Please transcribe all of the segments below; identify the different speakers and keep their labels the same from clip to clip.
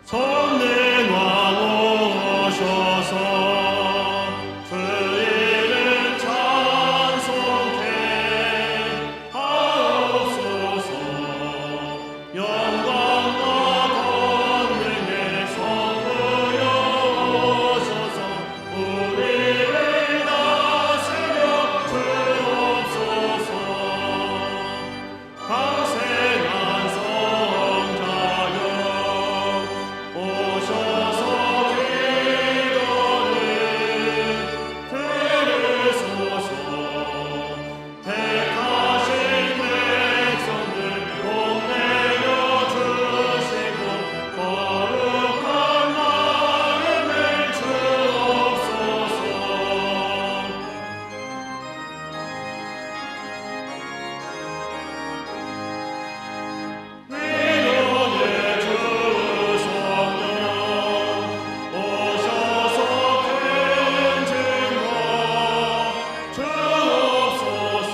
Speaker 1: 전능왕 오셔서 그 이름 찬송케 하옵소서. 영광과 권능의 성부여 오셔서 우리를 다스려 주옵소서. 강생한 성자여 오셔서 기도를 들으소서. 택하신 백성들 복내려 주시고 거룩한 마음을 주옵소서. 위로의 주 성령 오셔서 큰 증거 주옵소서.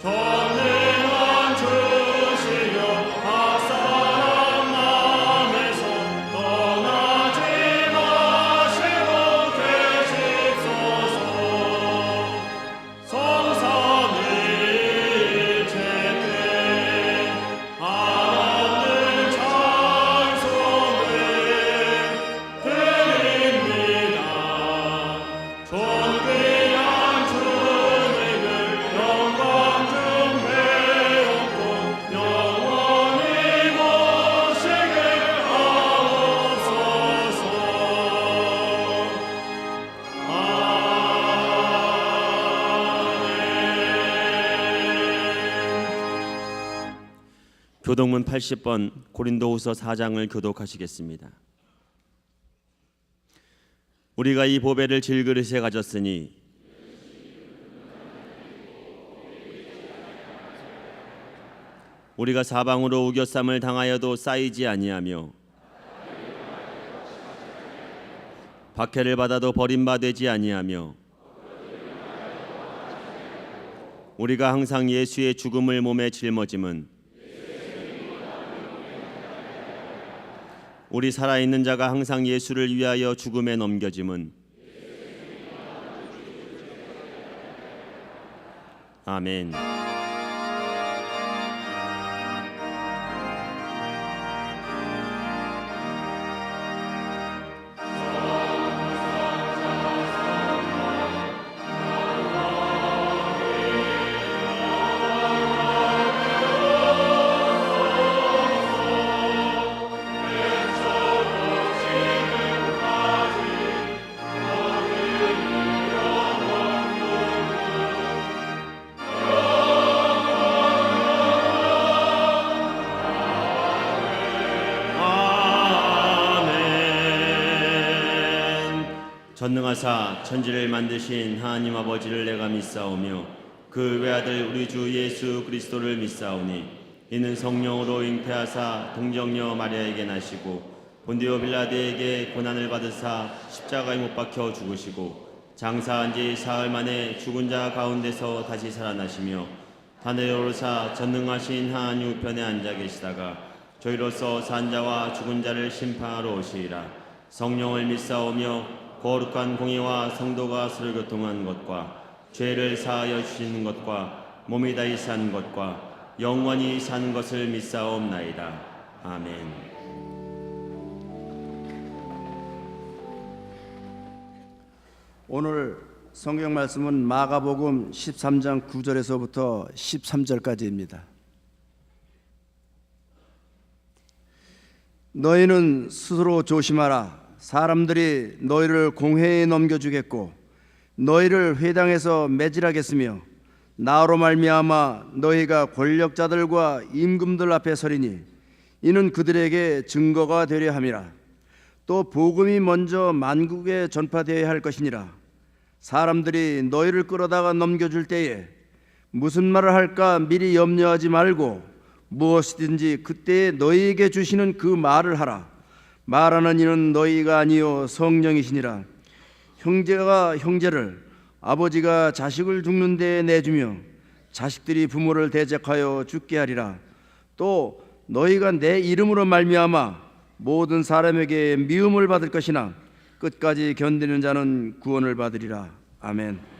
Speaker 1: 전능한 주시여 각 사람 마음에서 떠나지 마시고 계십소서. 성삼위일체께 한없는 찬송을 드립니다. 존귀한 주님을 영광 중 배웠고 영원히 모시게 하옵소서. 아멘.
Speaker 2: 교독문 80번 고린도후서 4장을 교독하시겠습니다. 우리가 이 보배를 질그릇에 가졌으니 우리가 사방으로 우겨쌈을 당하여도 쌓이지 아니하며 박해를 받아도 버림받지 아니하며 우리가 항상 예수의 죽음을 몸에 짊어짐은 우리 살아있는 자가 항상 예수를 위하여 죽음에 넘겨짐은 아멘. 전능하사 천지를 만드신 하나님 아버지를 내가 믿사오며 그 외아들 우리 주 예수 그리스도를 믿사오니 이는 성령으로 잉태하사 동정녀 마리아에게 나시고 본디오 빌라드에게 고난을 받으사 십자가에 못 박혀 죽으시고 장사한 지 사흘 만에 죽은 자 가운데서 다시 살아나시며 하늘에 오르사 전능하신 하나님 우편에 앉아 계시다가 저희로서 산 자와 죽은 자를 심판하러 오시리라. 성령을 믿사오며 거룩한 공의와 성도가 서로 교통한 것과 죄를 사하여 주시는 것과 몸이 다시 산 것과 영원히 사는 것을 믿사옵나이다. 아멘.
Speaker 3: 오늘 성경 말씀은 마가복음 13장 9절에서부터 13절까지입니다. 너희는 스스로 조심하라. 사람들이 너희를 공회에 넘겨주겠고 너희를 회당에서 매질하겠으며 나로 말미암아 너희가 권력자들과 임금들 앞에 서리니 이는 그들에게 증거가 되려 함이라. 또 복음이 먼저 만국에 전파되어야 할 것이니라. 사람들이 너희를 끌어다가 넘겨줄 때에 무슨 말을 할까 미리 염려하지 말고 무엇이든지 그때에 너희에게 주시는 그 말을 하라. 말하는 이는 너희가 아니요 성령이시니라. 형제가 형제를, 아버지가 자식을 죽는 데에 내주며 자식들이 부모를 대적하여 죽게 하리라. 또 너희가 내 이름으로 말미암아 모든 사람에게 미움을 받을 것이나 끝까지 견디는 자는 구원을 받으리라. 아멘.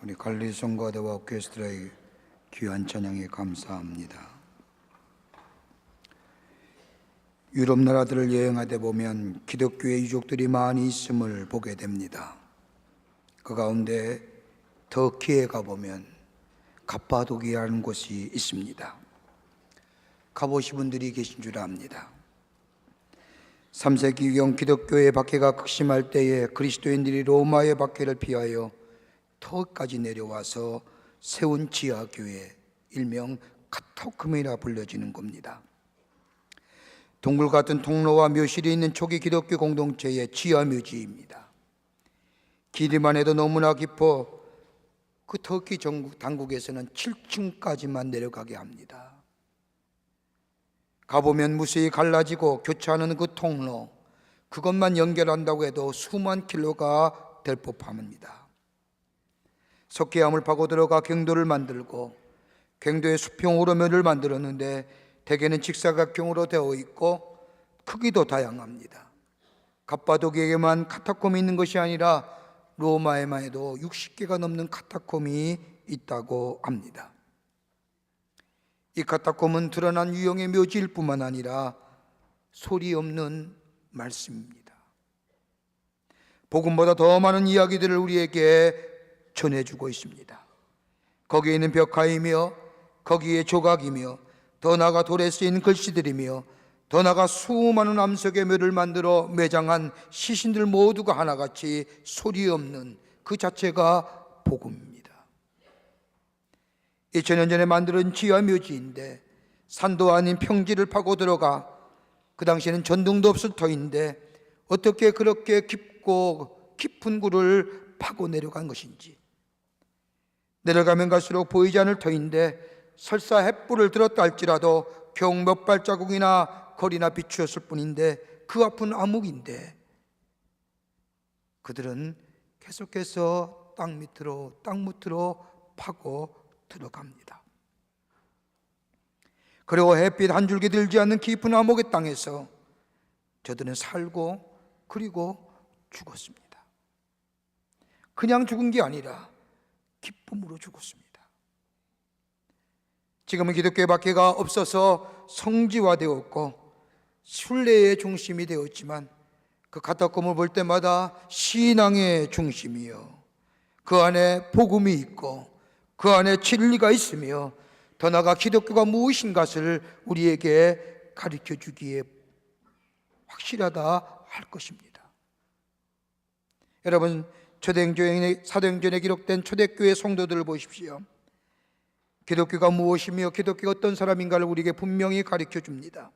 Speaker 4: 우리 관리성가대와 오케스트라의 귀한 찬양에 감사합니다. 유럽 나라들을 여행하다 보면 기독교의 유족들이 많이 있음을 보게 됩니다. 그 가운데 터키에 가보면 갑바도기아라는 곳이 있습니다. 가보신 분들이 계신 줄 압니다. 3세기경 기독교의 박해가 극심할 때에 그리스도인들이 로마의 박해를 피하여 터키까지 내려와서 세운 지하교회, 일명 카타콤이라 불려지는 겁니다. 동굴 같은 통로와 묘실이 있는 초기 기독교 공동체의 지하묘지입니다. 길이만 해도 너무나 깊어 그 터키 당국에서는 7층까지만 내려가게 합니다. 가보면 무수히 갈라지고 교차하는 그 통로, 그것만 연결한다고 해도 수만 킬로가 될 법합니다. 석회암을 파고 들어가 갱도를 만들고 갱도의 수평 오르면을 만들었는데 대개는 직사각형으로 되어 있고 크기도 다양합니다. 갑바도기에만 카타콤이 있는 것이 아니라 로마에만 해도 60개가 넘는 카타콤이 있다고 합니다. 이 카타콤은 드러난 유형의 묘지일 뿐만 아니라 소리 없는 말씀입니다. 복음보다 더 많은 이야기들을 우리에게 전해주고 있습니다. 거기에 있는 벽화이며 거기에 조각이며 더 나아가 돌에 쓰인 글씨들이며 더 나아가 수많은 암석의 묘를 만들어 매장한 시신들 모두가 하나같이 소리 없는 그 자체가 복음입니다. 2000년 전에 만들어진 지하 묘지인데 산도 아닌 평지를 파고 들어가 그 당시에는 전등도 없을 터인데 어떻게 그렇게 깊고 깊은 굴을 파고 내려간 것인지, 내려가면 갈수록 보이지 않을 터인데 설사 햇불을 들었다 할지라도 겨우 몇 발자국이나 거리나 비추었을 뿐인데 그 앞은 암흑인데 그들은 계속해서 땅 밑으로 파고 들어갑니다. 그리고 햇빛 한 줄기 들지 않는 깊은 암흑의 땅에서 저들은 살고 그리고 죽었습니다. 그냥 죽은 게 아니라 기쁨으로 죽었습니다. 지금은 기독교의 박해가 없어서 성지화되었고 순례의 중심이 되었지만 그 카타콤을 볼 때마다 신앙의 중심이요, 그 안에 복음이 있고 그 안에 진리가 있으며 더 나아가 기독교가 무엇인가를 우리에게 가르쳐 주기에 확실하다 할 것입니다. 여러분, 사도행전에 기록된 초대교회 성도들을 보십시오. 기독교가 무엇이며 기독교가 어떤 사람인가를 우리에게 분명히 가르쳐 줍니다.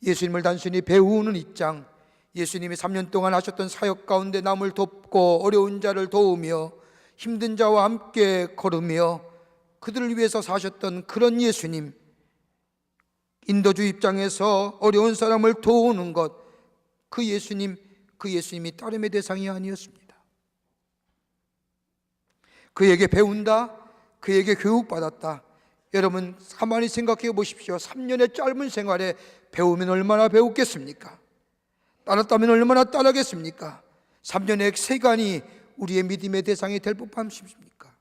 Speaker 4: 예수님을 단순히 배우는 입장, 예수님이 3년 동안 하셨던 사역 가운데 남을 돕고 어려운 자를 도우며 힘든 자와 함께 걸으며 그들을 위해서 사셨던 그런 예수님, 인도주 입장에서 어려운 사람을 도우는 것, 그 예수님이 따름의 대상이 아니었습니다. 그에게 배운다, 그에게 교육받았다. 여러분 가만히 생각해 보십시오. 3년의 짧은 생활에 배우면 얼마나 배웠겠습니까? 따랐다면 얼마나 따르겠습니까? 3년의 세간이 우리의 믿음의 대상이 될 법함 싶습니까?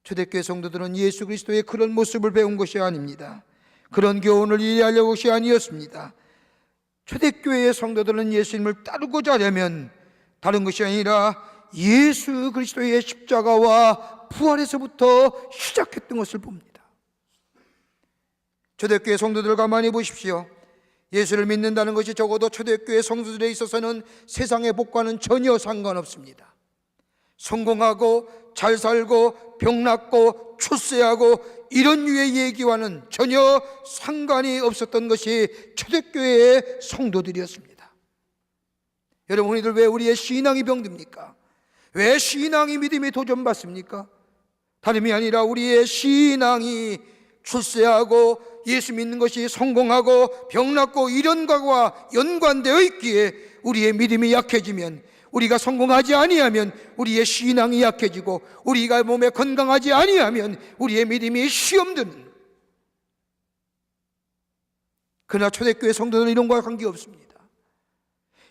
Speaker 4: 초대교회 성도들은 예수 그리스도의 그런 모습을 배운 것이 아닙니다. 그런 교훈을 이해하려는 것이 아니었습니다. 초대교회의 성도들은 예수님을 따르고자 하려면 다른 것이 아니라 예수 그리스도의 십자가와 부활에서부터 시작했던 것을 봅니다. 초대교회 성도들 가만히 보십시오. 예수를 믿는다는 것이 적어도 초대교회 성도들에 있어서는 세상의 복과는 전혀 상관없습니다. 성공하고 잘 살고 병 낫고 출세하고 이런 류의 얘기와는 전혀 상관이 없었던 것이 초대교회의 성도들이었습니다. 여러분, 우리들 왜 우리의 신앙이 병듭니까? 왜 신앙이 믿음이 도전받습니까? 다름이 아니라 우리의 신앙이 출세하고 예수 믿는 것이 성공하고 병 낫고 이런 것과 연관되어 있기에 우리의 믿음이 약해지면, 우리가 성공하지 아니하면 우리의 신앙이 약해지고 우리가 몸에 건강하지 아니하면 우리의 믿음이 시험드는. 그러나 초대교회 성도들은 이런 것과 관계없습니다.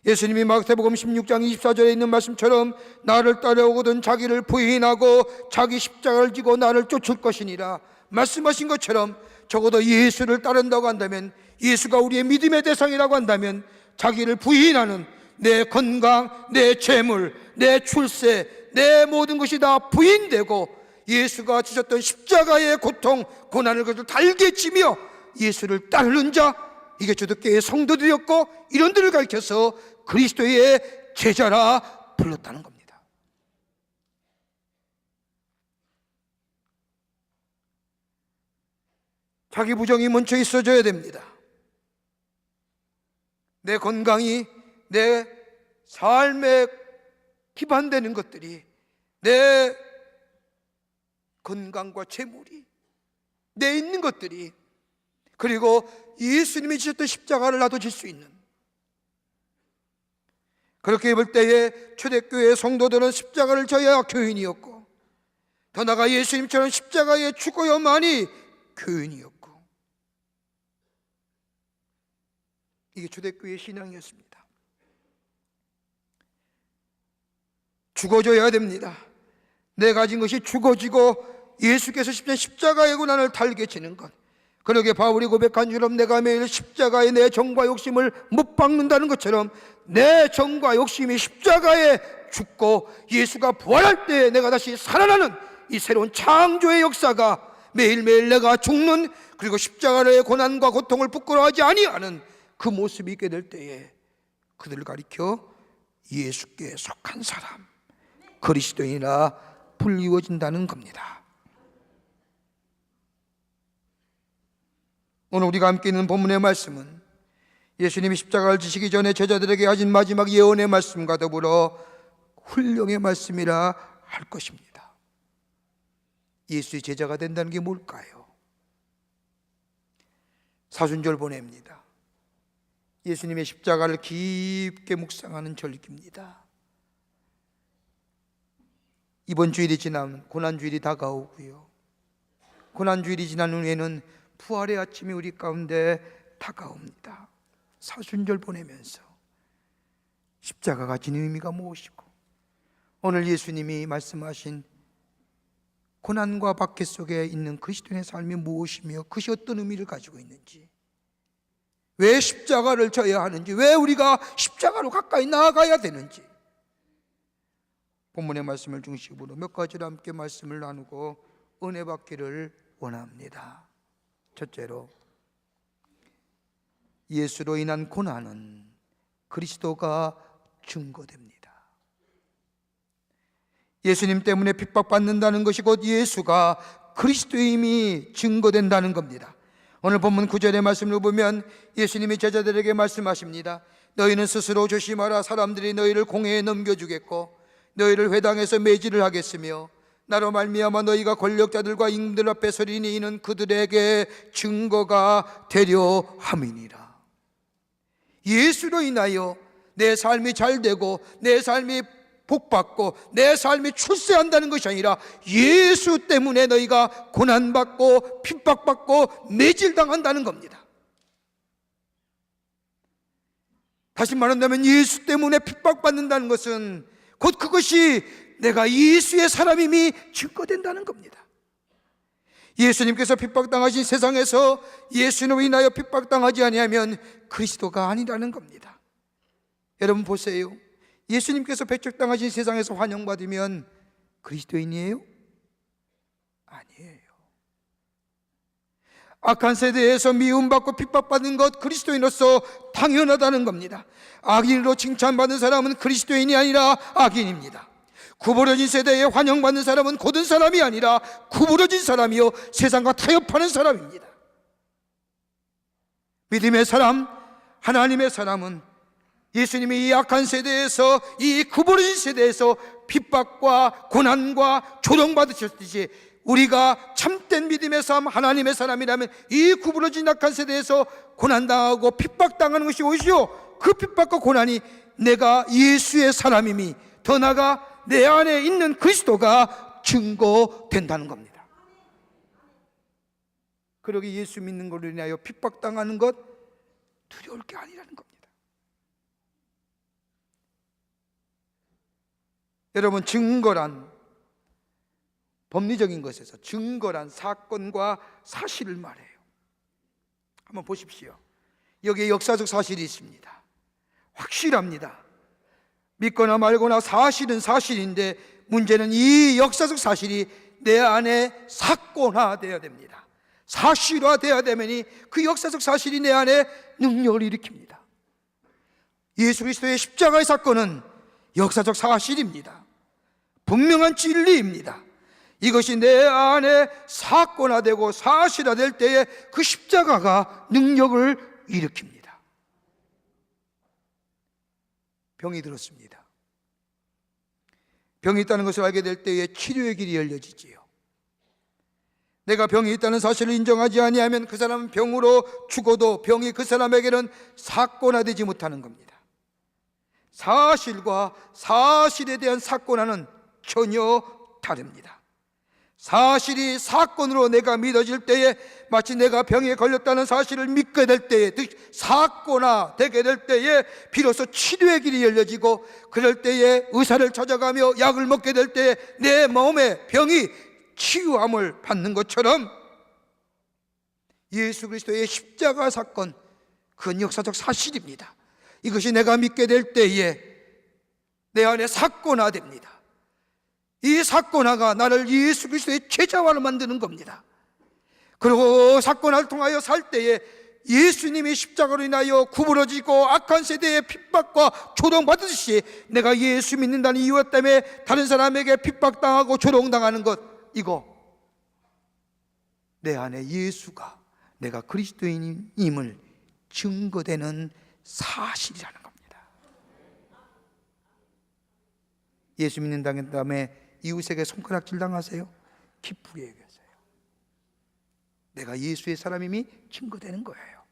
Speaker 4: 예수님이 마태복음 16장 24절에 있는 말씀처럼 나를 따라오거든 자기를 부인하고 자기 십자가를 지고 나를 쫓을 것이니라 말씀하신 것처럼, 적어도 예수를 따른다고 한다면, 예수가 우리의 믿음의 대상이라고 한다면 자기를 부인하는, 내 건강, 내 재물, 내 출세, 내 모든 것이 다 부인되고 예수가 지셨던 십자가의 고통, 고난을 그들 달게 지며 예수를 따르는 자, 이게 초대교회의 성도들이었고 이런들을 가리켜서 그리스도의 제자라 불렀다는 겁니다. 자기 부정이 먼저 있어져야 됩니다. 내 건강이, 내 삶에 기반되는 것들이, 내 건강과 재물이, 내 있는 것들이, 그리고 예수님이 지셨던 십자가를 나도 질 수 있는, 그렇게 볼 때에 초대교회의 성도들은 십자가를 져야 교인이었고 더 나아가 예수님처럼 십자가에 죽어야만이 교인이었고, 이게 초대교회의 신앙이었습니다. 죽어져야 됩니다. 내 가진 것이 죽어지고 예수께서 십자가의 고난을 달게 지는 것, 그러게 바울이 고백한 처럼 내가 매일 십자가에 내 정과 욕심을 못 박는다는 것처럼 내 정과 욕심이 십자가에 죽고 예수가 부활할 때 내가 다시 살아나는 이 새로운 창조의 역사가 매일매일 내가 죽는, 그리고 십자가의 고난과 고통을 부끄러워하지 아니하는 그 모습이 있게 될 때에 그들을 가리켜 예수께 속한 사람, 그리스도인이라 불리워진다는 겁니다. 오늘 우리가 함께 있는 본문의 말씀은 예수님이 십자가를 지시기 전에 제자들에게 하신 마지막 예언의 말씀과 더불어 훈령의 말씀이라 할 것입니다. 예수의 제자가 된다는 게 뭘까요? 사순절 보냅니다. 예수님의 십자가를 깊게 묵상하는 절기입니다. 이번 주일이 지나면 고난주일이 다가오고요, 고난주일이 지난 후에는 부활의 아침이 우리 가운데 다가옵니다. 사순절 보내면서 십자가가 지닌 의미가 무엇이고, 오늘 예수님이 말씀하신 고난과 박해 속에 있는 그리스도인의 삶이 무엇이며 그것이 어떤 의미를 가지고 있는지, 왜 십자가를 져야 하는지, 왜 우리가 십자가로 가까이 나아가야 되는지, 본문의 말씀을 중심으로 몇 가지로 함께 말씀을 나누고 은혜 받기를 원합니다. 첫째로, 예수로 인한 고난은 그리스도가 증거됩니다. 예수님 때문에 핍박받는다는 것이 곧 예수가 그리스도임이 증거된다는 겁니다. 오늘 본문 9절의 말씀을 보면 예수님이 제자들에게 말씀하십니다. 너희는 스스로 조심하라. 사람들이 너희를 공회에 넘겨주겠고 너희를 회당에서 매질을 하겠으며 나로 말미암아 너희가 권력자들과 임금들 앞에 서리니 이는 그들에게 증거가 되려 함이니라. 예수로 인하여 내 삶이 잘되고 내 삶이 복받고 내 삶이 출세한다는 것이 아니라 예수 때문에 너희가 고난받고 핍박받고 매질당한다는 겁니다. 다시 말한다면 예수 때문에 핍박받는다는 것은 곧 그것이 내가 예수의 사람임이 증거된다는 겁니다. 예수님께서 핍박당하신 세상에서 예수님으로 인하여 핍박당하지 아니하면 그리스도가 아니라는 겁니다. 여러분 보세요. 예수님께서 배척당하신 세상에서 환영받으면 그리스도인이에요? 아니에요. 악한 세대에서 미움받고 핍박받는 것 그리스도인으로서 당연하다는 겁니다. 악인으로 칭찬받는 사람은 그리스도인이 아니라 악인입니다. 구부러진 세대에 환영받는 사람은 곧은 사람이 아니라 구부러진 사람이요 세상과 타협하는 사람입니다. 믿음의 사람, 하나님의 사람은 예수님이 이 악한 세대에서, 이 구부러진 세대에서 핍박과 고난과 조롱받으셨듯이 우리가 참된 믿음의 삶, 하나님의 사람이라면 이 구부러진 악한 세대에서 고난당하고 핍박당하는 것이 오시오, 그 핍박과 고난이 내가 예수의 사람임이, 더 나아가 내 안에 있는 그리스도가 증거된다는 겁니다. 그러기 예수 믿는 것으로 인하여 핍박당하는 것 두려울 게 아니라는 겁니다. 여러분, 증거란, 법리적인 것에서 증거란 사건과 사실을 말해요. 한번 보십시오. 여기에 역사적 사실이 있습니다. 확실합니다. 믿거나 말거나 사실은 사실인데 문제는 이 역사적 사실이 내 안에 사건화되어야 됩니다. 사실화되어야 되면 그 역사적 사실이 내 안에 능력을 일으킵니다. 예수 그리스도의 십자가의 사건은 역사적 사실입니다. 분명한 진리입니다. 이것이 내 안에 사건화되고 사실화될 때에 그 십자가가 능력을 일으킵니다. 병이 들었습니다. 병이 있다는 것을 알게 될 때에 치료의 길이 열려지지요. 내가 병이 있다는 사실을 인정하지 아니하면 그 사람은 병으로 죽어도 병이 그 사람에게는 사건화되지 못하는 겁니다. 사실과 사실에 대한 사건화는 전혀 다릅니다. 사실이 사건으로 내가 믿어질 때에, 마치 내가 병에 걸렸다는 사실을 믿게 될 때에, 사건화되게 될 때에 비로소 치료의 길이 열려지고, 그럴 때에 의사를 찾아가며 약을 먹게 될 때에 내 몸의 병이 치유함을 받는 것처럼 예수 그리스도의 십자가 사건, 그건 역사적 사실입니다. 이것이 내가 믿게 될 때에 내 안에 사건화됩니다. 이 사건화가 나를 예수 그리스도의 제자화로 만드는 겁니다. 그리고 사건화를 통하여 살 때에 예수님이 십자가로 인하여 구부러지고 악한 세대의 핍박과 조롱받듯이 내가 예수 믿는다는 이유 때문에 다른 사람에게 핍박당하고 조롱당하는 것, 이거 내 안에 예수가, 내가 그리스도인임을 증거되는 사실이라는 겁니다. 예수 믿는다는 다음에 이웃에게 손가락질 당하세요? 기쁘게 여기세요. 내가 예수의 사람임이 증거되는 거예요.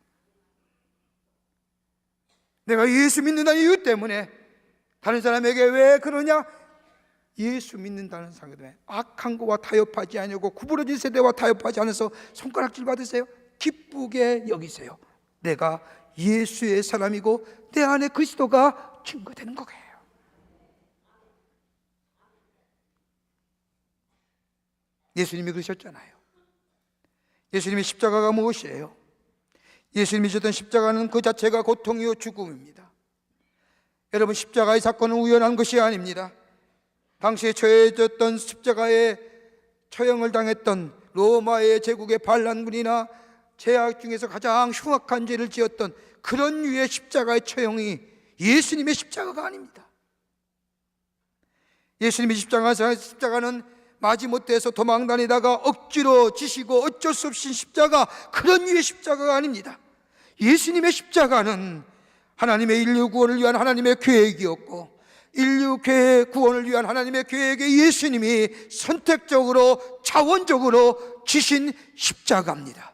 Speaker 4: 내가 예수 믿는다는 이유 때문에 다른 사람에게 왜 그러냐? 예수 믿는다는 사람 때문에 악한 것과 타협하지 아니하고 구부러진 세대와 타협하지 않아서 손가락질 받으세요? 기쁘게 여기세요. 내가 예수의 사람이고 내 안에 그리스도가 증거되는 거예요. 예수님이 그러셨잖아요. 예수님의 십자가가 무엇이에요? 예수님이 지셨던 십자가는 그 자체가 고통이요 죽음입니다. 여러분, 십자가의 사건은 우연한 것이 아닙니다. 당시에 처해졌던 십자가에 처형을 당했던 로마의 제국의 반란군이나 제약 중에서 가장 흉악한 죄를 지었던 그런 류의 십자가의 처형이 예수님의 십자가가 아닙니다. 예수님의 십자가는 마지못해서 도망다니다가 억지로 지시고 어쩔 수 없이 십자가, 그런 류의 십자가가 아닙니다. 예수님의 십자가는 하나님의 인류 구원을 위한 하나님의 계획이었고, 인류 계획 구원을 위한 하나님의 계획에 예수님이 선택적으로 자원적으로 지신 십자가입니다.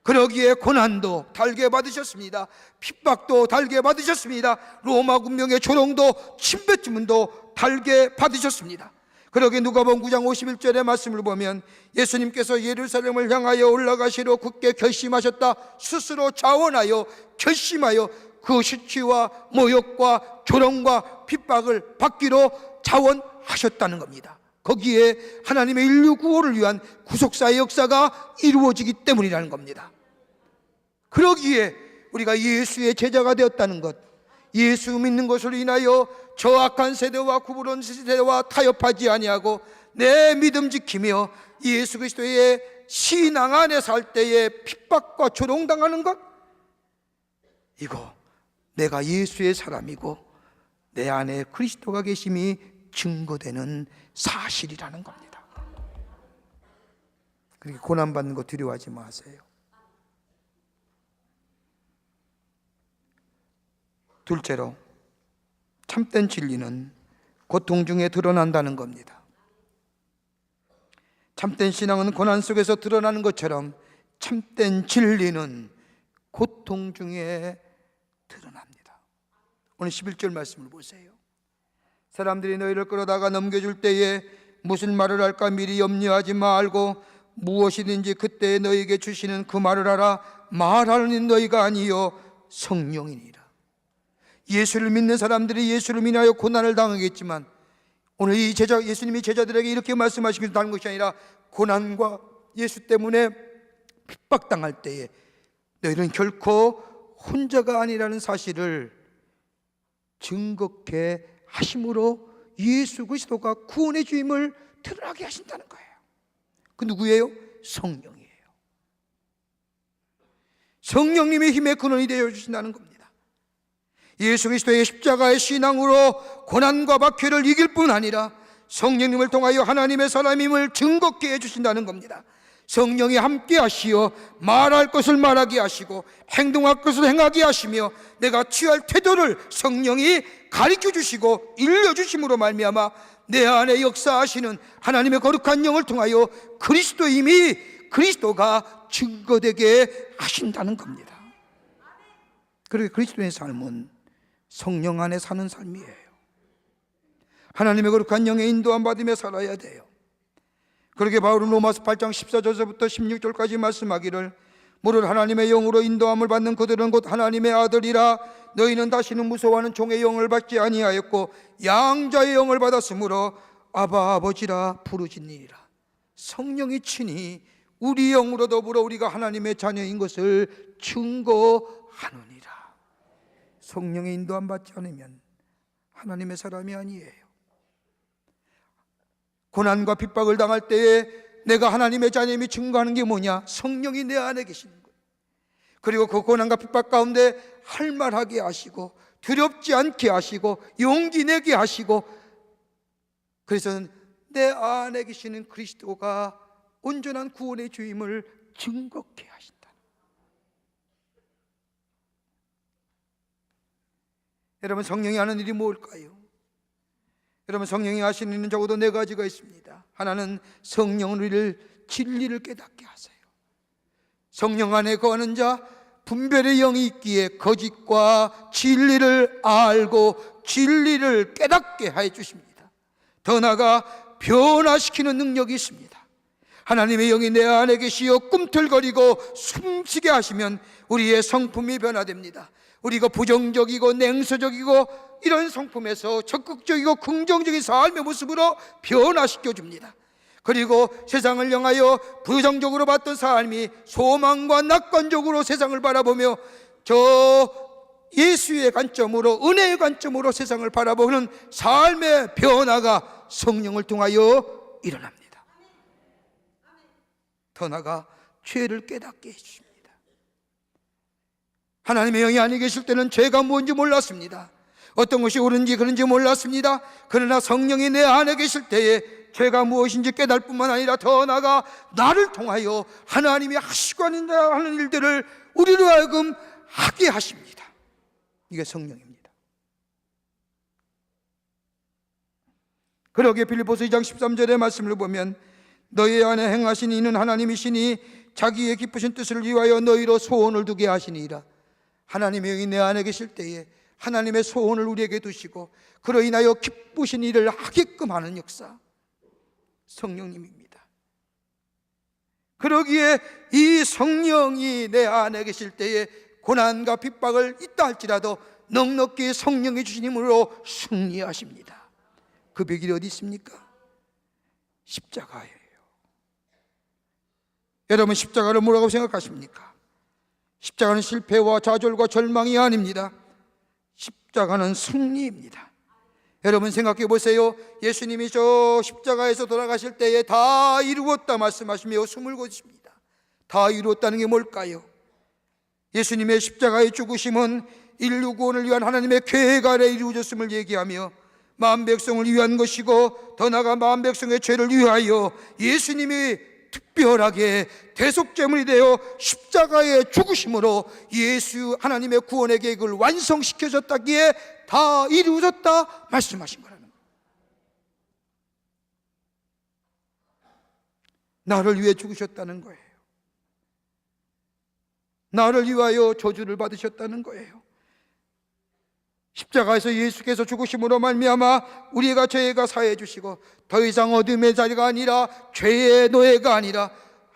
Speaker 4: 그러기에 고난도 달게 받으셨습니다. 핍박도 달게 받으셨습니다. 로마 군병의 조롱도 침뱉음도 달게 받으셨습니다. 그러기에 누가복음 9장 51절의 말씀을 보면 예수님께서 예루살렘을 향하여 올라가시려 굳게 결심하셨다. 스스로 자원하여 결심하여 그 수치와 모욕과 조롱과 핍박을 받기로 자원하셨다는 겁니다. 거기에 하나님의 인류 구원을 위한 구속사의 역사가 이루어지기 때문이라는 겁니다. 그러기에 우리가 예수의 제자가 되었다는 것, 예수 믿는 것으로 인하여 저 악한 세대와 구부러진 세대와 타협하지 아니하고 내 믿음 지키며 예수 그리스도의 신앙 안에 살 때에 핍박과 조롱당하는 것, 이거 내가 예수의 사람이고 내 안에 그리스도가 계심이 증거되는 사실이라는 겁니다. 그렇게 고난받는 거 두려워하지 마세요. 둘째로, 참된 진리는 고통 중에 드러난다는 겁니다. 참된 신앙은 고난 속에서 드러나는 것처럼 참된 진리는 고통 중에 드러납니다. 오늘 11절 말씀을 보세요. 사람들이 너희를 끌어다가 넘겨줄 때에 무슨 말을 할까 미리 염려하지 말고 무엇이든지 그때 너희에게 주시는 그 말을 하라. 말하는 너희가 아니요 성령이니라. 예수를 믿는 사람들이 예수를 인하여 고난을 당하겠지만 오늘 이 예수님이 제자들에게 이렇게 말씀하시기로 다른 것이 아니라 고난과 예수 때문에 핍박당할 때에 너희는 결코 혼자가 아니라는 사실을 증거케 하심으로 예수 그리스도가 구원의 주임을 드러나게 하신다는 거예요. 그 누구예요? 성령이에요. 성령님의 힘의 근원이 되어 주신다는 겁니다. 예수 그리스도의 십자가의 신앙으로 고난과 박해를 이길 뿐 아니라 성령님을 통하여 하나님의 사람임을 증거케 해주신다는 겁니다. 성령이 함께 하시어 말할 것을 말하게 하시고 행동할 것을 행하게 하시며 내가 취할 태도를 성령이 가르쳐 주시고 일러주심으로 말미암아 내 안에 역사하시는 하나님의 거룩한 영을 통하여 그리스도가 증거되게 하신다는 겁니다. 그렇게 그리스도의 삶은 성령 안에 사는 삶이에요. 하나님의 거룩한 영의 인도함 받으며 살아야 돼요. 그렇게 바울은 로마서 8장 14절부터 16절까지 말씀하기를 무릇 하나님의 영으로 인도함을 받는 그들은 곧 하나님의 아들이라. 너희는 다시는 무서워하는 종의 영을 받지 아니하였고 양자의 영을 받았으므로 아바 아버지라 부르짖니라. 성령이 친히 우리 영으로 더불어 우리가 하나님의 자녀인 것을 증거하느니라. 성령의 인도함 받지 않으면 하나님의 사람이 아니에요. 고난과 핍박을 당할 때에 내가 하나님의 자녀임이 증거하는 게 뭐냐? 성령이 내 안에 계시는 거예요. 그리고 그 고난과 핍박 가운데 할만하게 하시고 두렵지 않게 하시고 용기 내게 하시고, 그래서 내 안에 계시는 그리스도가 온전한 구원의 주임을 증거케 하신다. 여러분, 성령이 하는 일이 뭘까요? 여러분, 성령이 하시는 일은 적어도 네 가지가 있습니다. 하나는 성령은 우리를 진리를 깨닫게 하세요. 성령 안에 거하는 자 분별의 영이 있기에 거짓과 진리를 알고 진리를 깨닫게 해 주십니다. 더 나아가 변화시키는 능력이 있습니다. 하나님의 영이 내 안에 계시어 꿈틀거리고 숨쉬게 하시면 우리의 성품이 변화됩니다. 우리가 부정적이고 냉소적이고 이런 성품에서 적극적이고 긍정적인 삶의 모습으로 변화시켜 줍니다. 그리고 세상을 향하여 부정적으로 봤던 삶이 소망과 낙관적으로 세상을 바라보며 저 예수의 관점으로, 은혜의 관점으로 세상을 바라보는 삶의 변화가 성령을 통하여 일어납니다. 더 나아가 죄를 깨닫게 해주십니다. 하나님의 영이 안에 계실 때는 죄가 뭔지 몰랐습니다. 어떤 것이 옳은지 그른지 몰랐습니다. 그러나 성령이 내 안에 계실 때에 죄가 무엇인지 깨달을 뿐만 아니라 더 나아가 나를 통하여 하나님이 하시고 하는 일들을 우리로 하여금 하게 하십니다. 이게 성령입니다. 그러기에 빌립보서 2장 13절의 말씀을 보면 너희 안에 행하신 이는 하나님이시니 자기의 기쁘신 뜻을 위하여 너희로 소원을 두게 하시니이다. 하나님의 영이 내 안에 계실 때에 하나님의 소원을 우리에게 두시고 그로 인하여 기쁘신 일을 하게끔 하는 역사, 성령님입니다. 그러기에 이 성령이 내 안에 계실 때에 고난과 핍박을 있다 할지라도 넉넉히 성령이 주신 힘으로 승리하십니다. 그 비결이 어디 있습니까? 십자가예요. 여러분, 십자가를 뭐라고 생각하십니까? 십자가는 실패와 좌절과 절망이 아닙니다. 십자가는 승리입니다. 여러분, 생각해 보세요. 예수님이 저 십자가에서 돌아가실 때에 다 이루었다 말씀하시며 숨을 거두십니다. 다 이루었다는 게 뭘까요? 예수님의 십자가의 죽으심은 인류 구원을 위한 하나님의 계획 아래 이루어졌음을 얘기하며 만민 백성을 위한 것이고 더 나아가 만민 백성의 죄를 위하여 예수님이 특별하게 대속제물이 되어 십자가의 죽으심으로 예수 하나님의 구원의 계획을 완성시켜줬다기에 다 이루어졌다 말씀하신 거라는 거예요. 나를 위해 죽으셨다는 거예요. 나를 위하여 저주를 받으셨다는 거예요. 십자가에서 예수께서 죽으심으로 말미암아 우리가 죄가 사해 주시고 더 이상 어둠의 자리가 아니라 죄의 노예가 아니라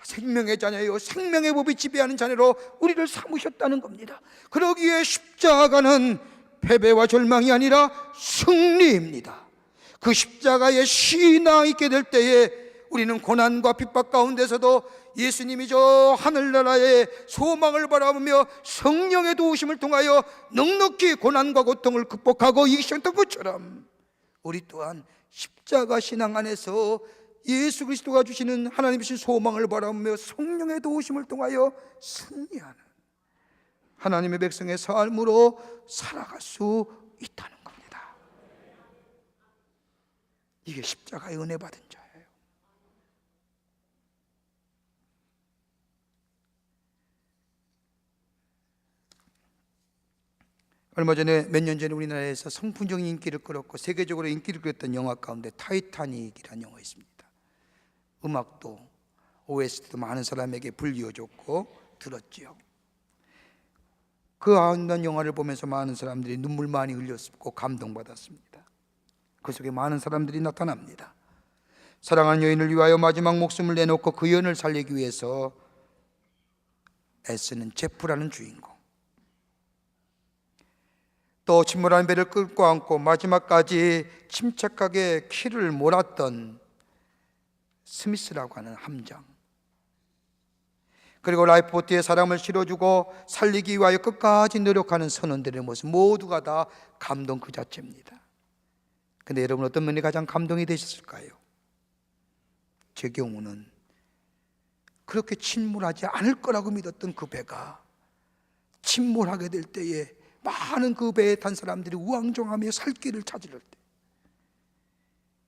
Speaker 4: 생명의 자녀요 생명의 법이 지배하는 자녀로 우리를 삼으셨다는 겁니다. 그러기에 십자가는 패배와 절망이 아니라 승리입니다. 그 십자가의 신앙이 있게 될 때에 우리는 고난과 핍박 가운데서도 예수님이 저 하늘나라의 소망을 바라보며 성령의 도우심을 통하여 넉넉히 고난과 고통을 극복하고 이기셨던 것처럼 우리 또한 십자가 신앙 안에서 예수 그리스도가 주시는 하나님이신 소망을 바라보며 성령의 도우심을 통하여 승리하는 하나님의 백성의 삶으로 살아갈 수 있다는 겁니다. 이게 십자가의 은혜 받은 자예요. 얼마 전에 몇 년 전에 우리나라에서 선풍적인 인기를 끌었고 세계적으로 인기를 끌었던 영화 가운데 타이타닉이라는 영화 있습니다. 음악도 OST도 많은 사람에게 불리워졌고 들었지요. 그 아름다운 영화를 보면서 많은 사람들이 눈물 많이 흘렸고 감동받았습니다. 그 속에 많은 사람들이 나타납니다. 사랑하는 여인을 위하여 마지막 목숨을 내놓고 그 여인을 살리기 위해서 애쓰는 제프라는 주인공, 또 침몰한 배를 끌고 안고 마지막까지 침착하게 키를 몰았던 스미스라고 하는 함장, 그리고 라이프보트에 사람을 실어주고 살리기 위하여 끝까지 노력하는 선원들의 모습, 모두가 다 감동 그 자체입니다. 근데 여러분, 어떤 면이 가장 감동이 되셨을까요? 제 경우는 그렇게 침몰하지 않을 거라고 믿었던 그 배가 침몰하게 될 때에 많은 그 배에 탄 사람들이 우왕좌왕하며 살 길을 찾으려 때,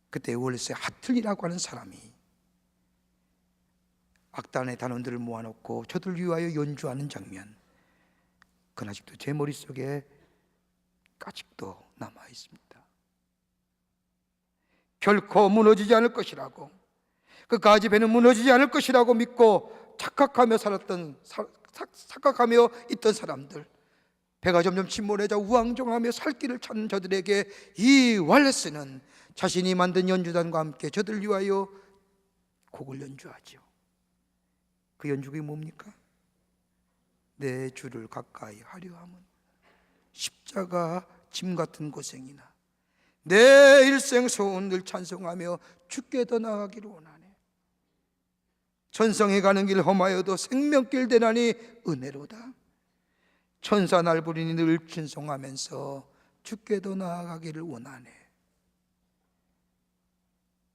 Speaker 4: 그때 월세 하틀리라고 하는 사람이 악단의 단원들을 모아놓고 저들 위하여 연주하는 장면, 그건 아직도 제 머릿속에 아직도 남아 있습니다. 결코 무너지지 않을 것이라고, 끝까지 배는 무너지지 않을 것이라고 믿고 착각하며 착각하며 있던 사람들, 배가 점점 침몰해져 우왕좌왕하며 살 길을 찾는 저들에게 이 왈레스는 자신이 만든 연주단과 함께 저들 위하여 곡을 연주하죠. 그 연주곡이 뭡니까? 내 주를 가까이 하려 함은 십자가 짐 같은 고생이나 내 일생 소원 늘 찬송하며 주께 더 나아가기를 원하네. 천성에 가는 길 험하여도 생명길 되나니 은혜로다. 천사 날 부리니 늘 찬송하면서 주께 더 나아가기를 원하네.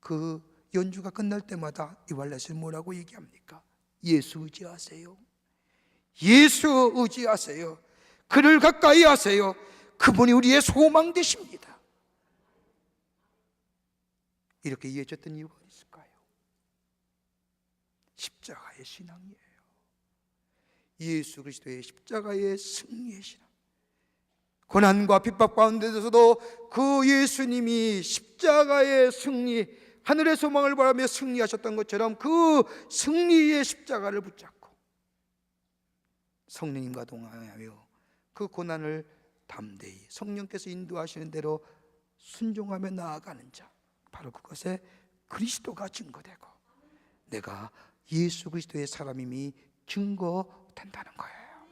Speaker 4: 그 연주가 끝날 때마다 이 왈렛은 뭐라고 얘기합니까? 예수 의지하세요. 예수 의지하세요. 그를 가까이 하세요. 그분이 우리의 소망 되십니다. 이렇게 이해해줬던 이유가 있을까요? 십자가의 신앙이에요. 예수 그리스도의 십자가의 승리의 신앙. 고난과 핍박 가운데서도 그 예수님이 십자가의 승리, 하늘의 소망을 바라며 승리하셨던 것처럼 그 승리의 십자가를 붙잡고 성령님과 동행하며 그 고난을 담대히 성령께서 인도하시는 대로 순종하며 나아가는 자, 바로 그것에 그리스도가 증거되고 내가 예수 그리스도의 사람임이 증거된다는 거예요.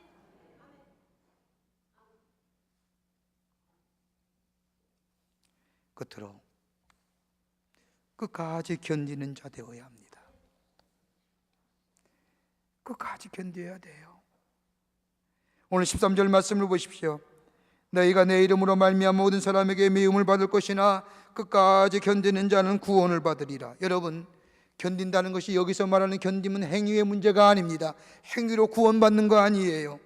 Speaker 4: 끝으로 끝까지 견디는 자 되어야 합니다. 끝까지 견뎌야 돼요. 오늘 13절 말씀을 보십시오. 너희가 내 이름으로 말미암아 모든 사람에게 미움을 받을 것이나 끝까지 견디는 자는 구원을 받으리라. 여러분, 견딘다는 것이 여기서 말하는 견딤은 행위의 문제가 아닙니다. 행위로 구원받는 거 아니에요.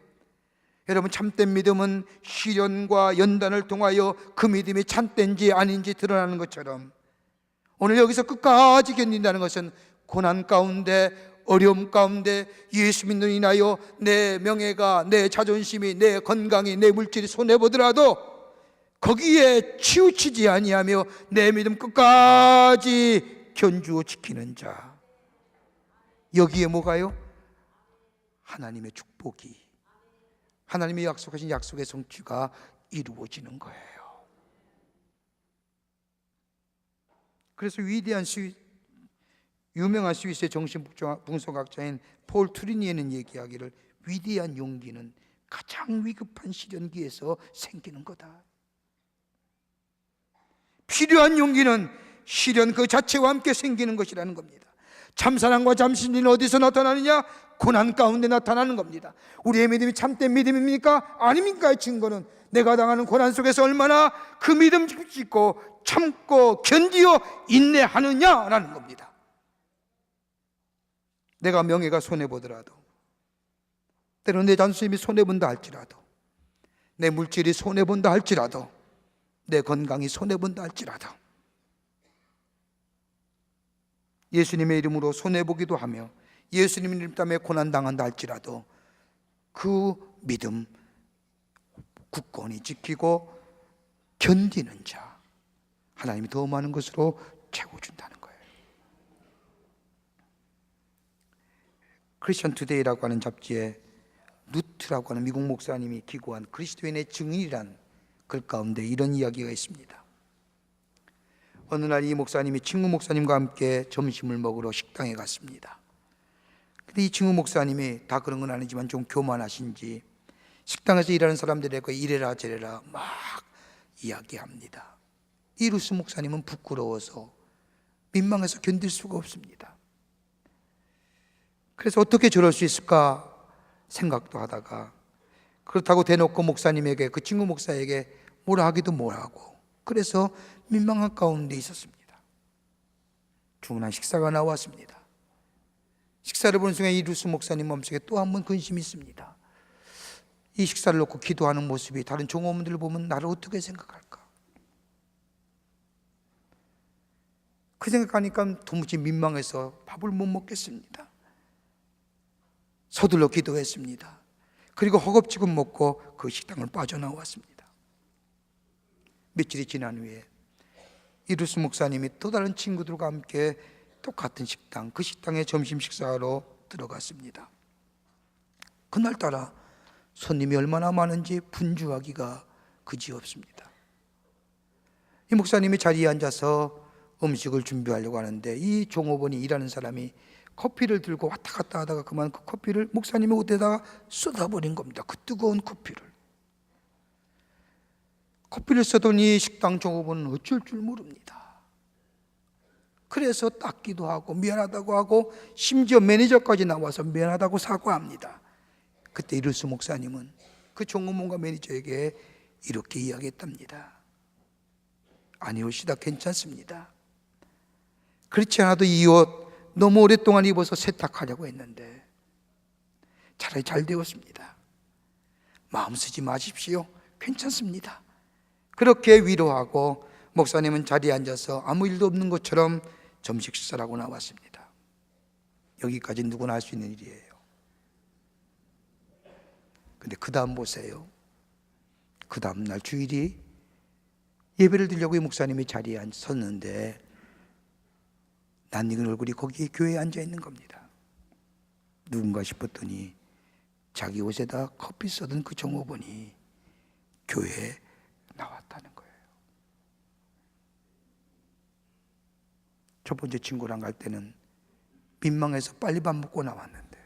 Speaker 4: 여러분, 참된 믿음은 시련과 연단을 통하여 그 믿음이 참된지 아닌지 드러나는 것처럼 오늘 여기서 끝까지 견딘다는 것은 고난 가운데, 어려움 가운데 예수 믿는 인하여 내 명예가, 내 자존심이, 내 건강이, 내 물질이 손해보더라도 거기에 치우치지 아니하며 내 믿음 끝까지 견주어 지키는 자, 여기에 뭐가요? 하나님의 축복이, 하나님이 약속하신 약속의 성취가 이루어지는 거예요. 그래서 위대한 유명한 스위스의 정신분석학자인 폴 트리니에는 얘기하기를 위대한 용기는 가장 위급한 시련기에서 생기는 거다. 필요한 용기는 시련 그 자체와 함께 생기는 것이라는 겁니다. 참사랑과 참신리는 어디서 나타나느냐? 고난 가운데 나타나는 겁니다. 우리의 믿음이 참된 믿음입니까? 아닙니까? 이 증거는 내가 당하는 고난 속에서 얼마나 그 믿음 짓고 참고 견디어 인내하느냐라는 겁니다. 내가 명예가 손해보더라도, 때로는 내 자존심이 손해본다 할지라도, 내 물질이 손해본다 할지라도, 내 건강이 손해본다 할지라도 예수님의 이름으로 손해보기도 하며 예수님 이름 때문에 고난당한다 할지라도 그 믿음 굳건히 지키고 견디는 자, 하나님이 더 많은 것으로 채워준다는 거예요. 크리스천 투데이라고 하는 잡지에 루트라고 하는 미국 목사님이 기고한 그리스도인의 증인이란 글 가운데 이런 이야기가 있습니다. 어느 날 이 목사님이 친구 목사님과 함께 점심을 먹으러 식당에 갔습니다. 근데 이 친구 목사님이 다 그런 건 아니지만 좀 교만하신지 식당에서 일하는 사람들에게 이래라 저래라 막 이야기합니다. 이 루스 목사님은 부끄러워서 민망해서 견딜 수가 없습니다. 그래서 어떻게 저럴 수 있을까 생각도 하다가, 그렇다고 대놓고 목사님에게, 그 친구 목사에게 뭐라 하기도 뭐라고, 그래서 민망한 가운데 있었습니다. 주문한 식사가 나왔습니다. 식사를 보는 순간 이루스 목사님 마음속에 또 한 번 근심이 있습니다. 이 식사를 놓고 기도하는 모습이 다른 종업원들을 보면 나를 어떻게 생각할까? 그 생각하니까 도무지 민망해서 밥을 못 먹겠습니다. 서둘러 기도했습니다. 그리고 허겁지겁 먹고 그 식당을 빠져나왔습니다. 며칠이 지난 후에 이루스 목사님이 또 다른 친구들과 함께 똑같은 식당, 그 식당에 점심 식사하러 들어갔습니다. 그날따라 손님이 얼마나 많은지 분주하기가 그지없습니다. 이 목사님이 자리에 앉아서 음식을 준비하려고 하는데, 이 종업원이, 일하는 사람이 커피를 들고 왔다 갔다 하다가 그만 그 커피를 목사님의 옷에다가 쏟아버린 겁니다. 그 뜨거운 커피를 쏟더니 식당 종업원은 어쩔 줄 모릅니다. 그래서 닦기도 하고 미안하다고 하고, 심지어 매니저까지 나와서 미안하다고 사과합니다. 그때 이루스 목사님은 그 종업원과 매니저에게 이렇게 이야기했답니다. 아니옵시다, 괜찮습니다. 그렇지 않아도 이 옷 너무 오랫동안 입어서 세탁하려고 했는데 차라리 잘 되었습니다. 마음 쓰지 마십시오, 괜찮습니다. 그렇게 위로하고 목사님은 자리에 앉아서 아무 일도 없는 것처럼 점심 식사를 하고 나왔습니다. 여기까지 누구나 할 수 있는 일이에요. 근데 그 다음 보세요. 그 다음 날 주일이 예배를 드리려고 이 목사님이 자리에 섰는데 낯익은 얼굴이 거기에 교회에 앉아 있는 겁니다. 누군가 싶었더니 자기 옷에다 커피 쏟은 그 종업원이 교회에 나왔다는 거예요. 첫 번째 친구랑 갈 때는 민망해서 빨리 밥 먹고 나왔는데,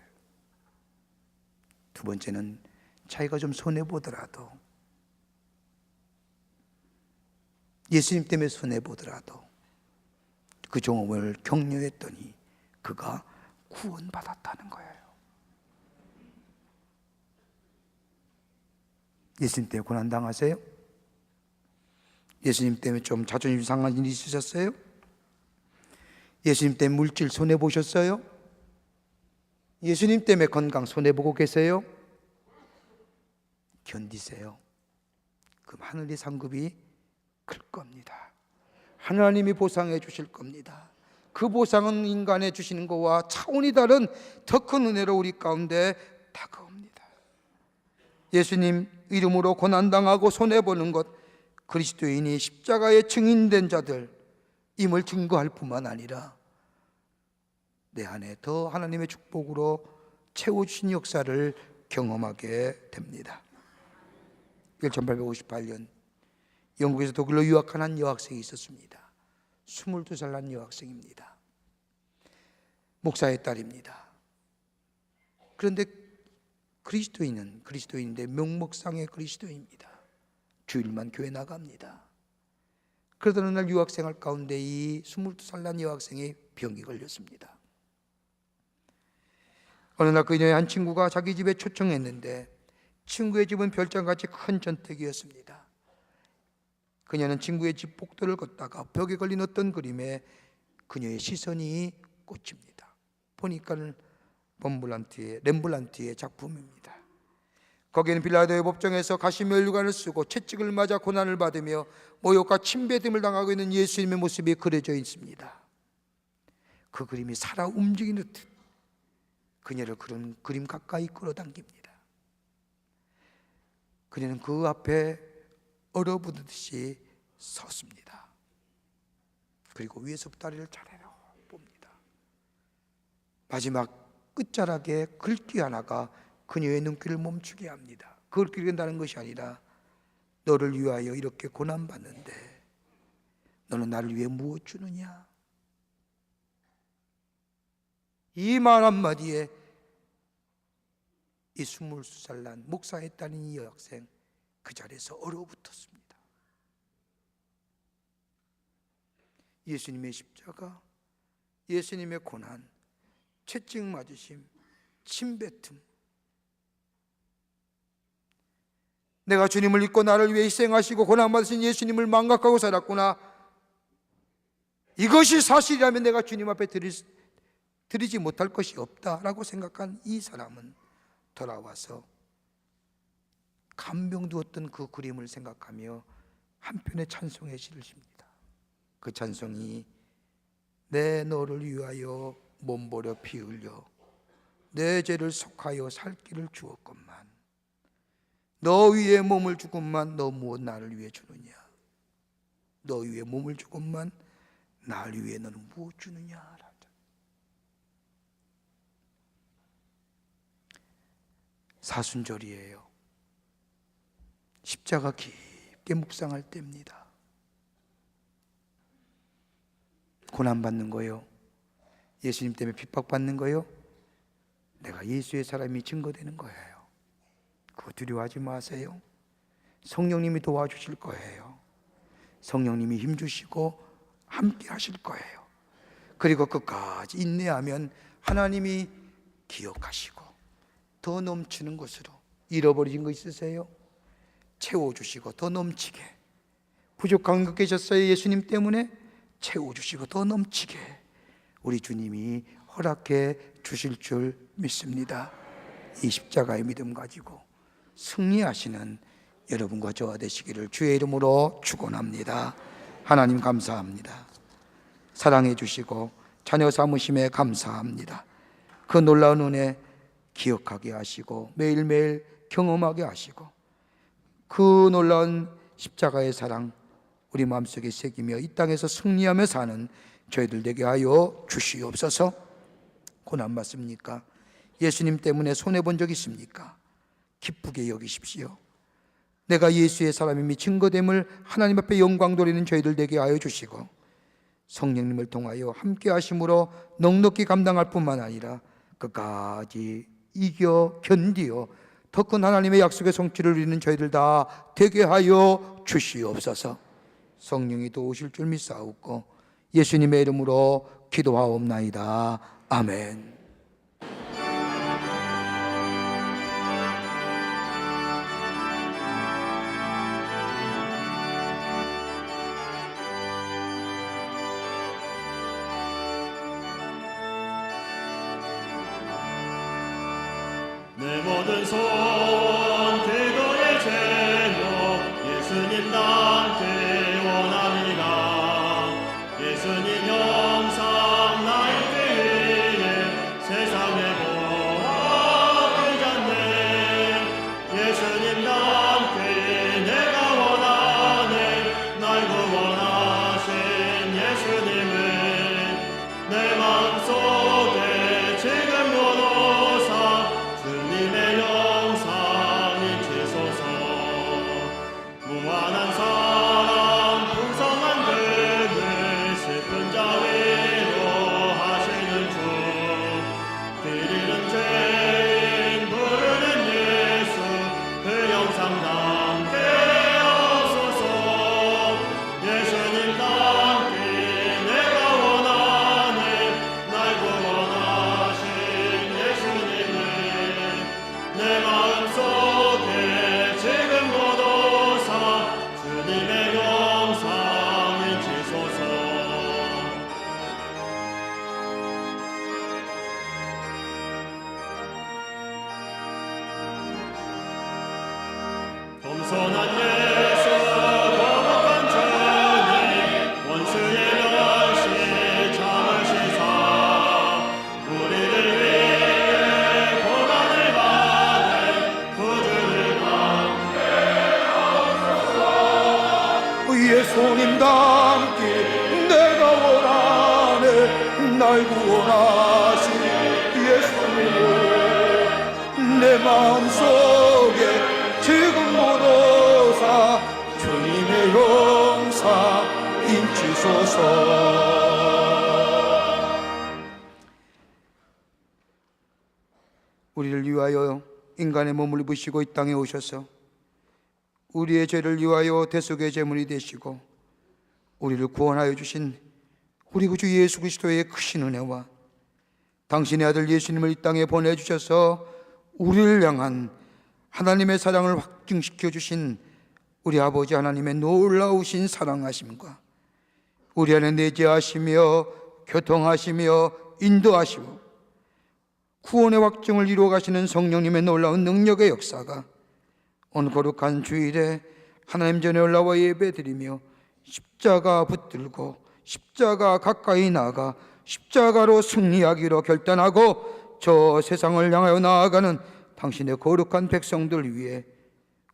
Speaker 4: 두 번째는 자기가 좀 손해보더라도, 예수님 때문에 손해보더라도 그 종업원을 격려했더니 그가 구원받았다는 거예요. 예수님 때문에 고난당하세요? 예수님 때문에 좀 자존심 상한 일이 있으셨어요? 예수님 때문에 물질 손해보셨어요? 예수님 때문에 건강 손해보고 계세요? 견디세요. 그럼 하늘의 상급이 클 겁니다. 하나님이 보상해 주실 겁니다. 그 보상은 인간의 주시는 것과 차원이 다른 더 큰 은혜로 우리 가운데 다가옵니다. 예수님 이름으로 고난당하고 손해보는 것, 그리스도인이 십자가에 증인된 자들 임을 증거할 뿐만 아니라 내 안에 더 하나님의 축복으로 채워주신 역사를 경험하게 됩니다. 1858년 영국에서 독일로 유학한 한 여학생이 있었습니다. 22살 난 여학생입니다. 목사의 딸입니다. 그런데 그리스도인인데 명목상의 그리스도인입니다. 주일만 교회 나갑니다. 그러던 어느 날 유학생활 가운데 이 22살 난 여학생이 병이 걸렸습니다. 어느 날 그녀의 한 친구가 자기 집에 초청했는데 친구의 집은 별장같이 큰 전택이었습니다. 그녀는 친구의 집 복도를 걷다가 벽에 걸린 어떤 그림에 그녀의 시선이 꽂힙니다. 보니까 렘블란트의 작품입니다. 거기에는 빌라도의 법정에서 가시면류관을 쓰고 채찍을 맞아 고난을 받으며 모욕과 침뱉음을 당하고 있는 예수님의 모습이 그려져 있습니다. 그 그림이 살아 움직이는 듯 그녀를 그런 그림 가까이 끌어당깁니다. 그녀는 그 앞에 얼어붙듯이 섰습니다. 그리고 위에서부터 아래를 차례로 봅니다. 마지막 끝자락에 글귀 하나가 그녀의 눈길을 멈추게 합니다. 그걸 읽는다는 것이 아니라 너를 위하여 이렇게 고난받는데 너는 나를 위해 무엇 주느냐? 이 말 한마디에 이 22살 난 목사의 딸인 이 여학생 그 자리에서 얼어붙었습니다. 예수님의 십자가, 예수님의 고난, 채찍 맞으심, 침뱉음. 내가 주님을 믿고 나를 위해 희생하시고 고난받으신 예수님을 망각하고 살았구나. 이것이 사실이라면 내가 주님 앞에 드리지 못할 것이 없다라고 생각한 이 사람은 돌아와서 감명두었던 그 그림을 생각하며 한편의 찬송의 시를 씁니다. 그 찬송이 내 너를 위하여 몸버려 피 흘려 내 죄를 속하여 살 길을 주었건만 너 위에 몸을 주건만 너 무엇 나를 위해 주느냐. 너 위에 몸을 주건만 나를 위해 너는 무엇 주느냐. 사순절이에요. 십자가 깊게 묵상할 때입니다. 고난받는 거요, 예수님 때문에 핍박받는 거요, 내가 예수의 사람이 증거되는 거예요. 그거 두려워하지 마세요. 성령님이 도와주실 거예요. 성령님이 힘주시고 함께 하실 거예요. 그리고 끝까지 인내하면 하나님이 기억하시고 더 넘치는 것으로, 잃어버린 거 있으세요? 채워주시고 더 넘치게, 부족한 것 계셨어요? 예수님 때문에 채워주시고 더 넘치게 우리 주님이 허락해 주실 줄 믿습니다. 이 십자가의 믿음 가지고 승리하시는 여러분과 저와 되시기를 주의 이름으로 축원합니다. 하나님 감사합니다. 사랑해 주시고 자녀 삼으심에 감사합니다. 그 놀라운 은혜 기억하게 하시고 매일매일 경험하게 하시고 그 놀라운 십자가의 사랑 우리 마음속에 새기며 이 땅에서 승리하며 사는 저희들 되게 하여 주시옵소서. 고난 받습니까? 예수님 때문에 손해본 적 있습니까? 기쁘게 여기십시오. 내가 예수의 사람임이 증거됨을 하나님 앞에 영광 돌리는 저희들 되게 하여 주시고 성령님을 통하여 함께 하심으로 넉넉히 감당할 뿐만 아니라 끝까지 이겨 견디어 더 큰 하나님의 약속의 성취를 누리는 저희들 다 되게 하여 주시옵소서. 성령이 도우실 줄 믿사옵고 예수님의 이름으로 기도하옵나이다. 아멘.
Speaker 1: 내 모든 손 기도의 제목 예수님 남게 원합니다. 예수님 영상 나의 위에 세상의 보아 되잖네. 예수님 남게 내가 원하네. 날 구원하신 예수님을 내 마음속에 지금 모두 주님의 영상 인치소서. 무한한 사랑 풍성한 그늘 슬픈 자 위로하시는 주 드리는 죄인 부르는 예수 그 영상 남게 하소서. 예수님 남게 내가 원하네. 날 구원하신 예수님을 내 마음속에 지금 모두 주님의 영상 인치소서. 겸손한 예수 거룩한 주님 원수의 멸시 참으시사 우리를 위해 고난을 받은 구주를
Speaker 4: 예수님 담기 내가 원하네. 날 구원하신 예수님을 내 마음속에 지금 모두 주님의 영상 인치소서. 우리를 위하여 인간의 몸을 입으시고 이 땅에 오셔서 우리의 죄를 위하여 대속의 제물이 되시고 우리를 구원하여 주신 우리 구주 예수 그리스도의 크신 은혜와 당신의 아들 예수님을 이 땅에 보내주셔서 우리를 향한 하나님의 사랑을 확증시켜 주신 우리 아버지 하나님의 놀라우신 사랑하심과 우리 안에 내재하시며 교통하시며 인도하시고 구원의 확증을 이루어 가시는 성령님의 놀라운 능력의 역사가 오늘 거룩한 주일에 하나님 전에 올라와 예배드리며 십자가 붙들고 십자가 가까이 나가 십자가로 승리하기로 결단하고 저 세상을 향하여 나아가는 당신의 거룩한 백성들 위해,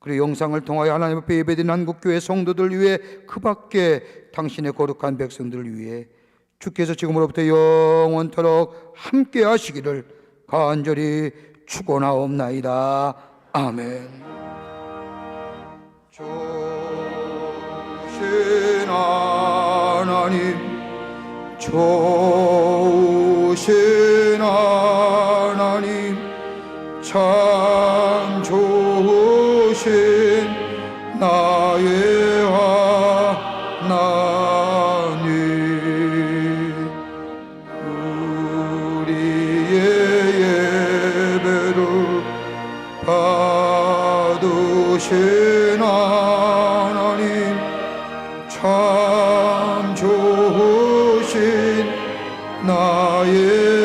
Speaker 4: 그리고 영상을 통하여 하나님 앞에 예배드리는 한국교회 성도들 위해, 그 밖에 당신의 거룩한 백성들을 위해 주께서 지금으로부터 영원토록 함께 하시기를 간절히 축원하옵나이다. 아멘. 좋으신 하나님, 좋으신 하나님, 참 좋으신 나의 하나님, 우리의 예배를 받으신 하나님, 참 좋으신 나의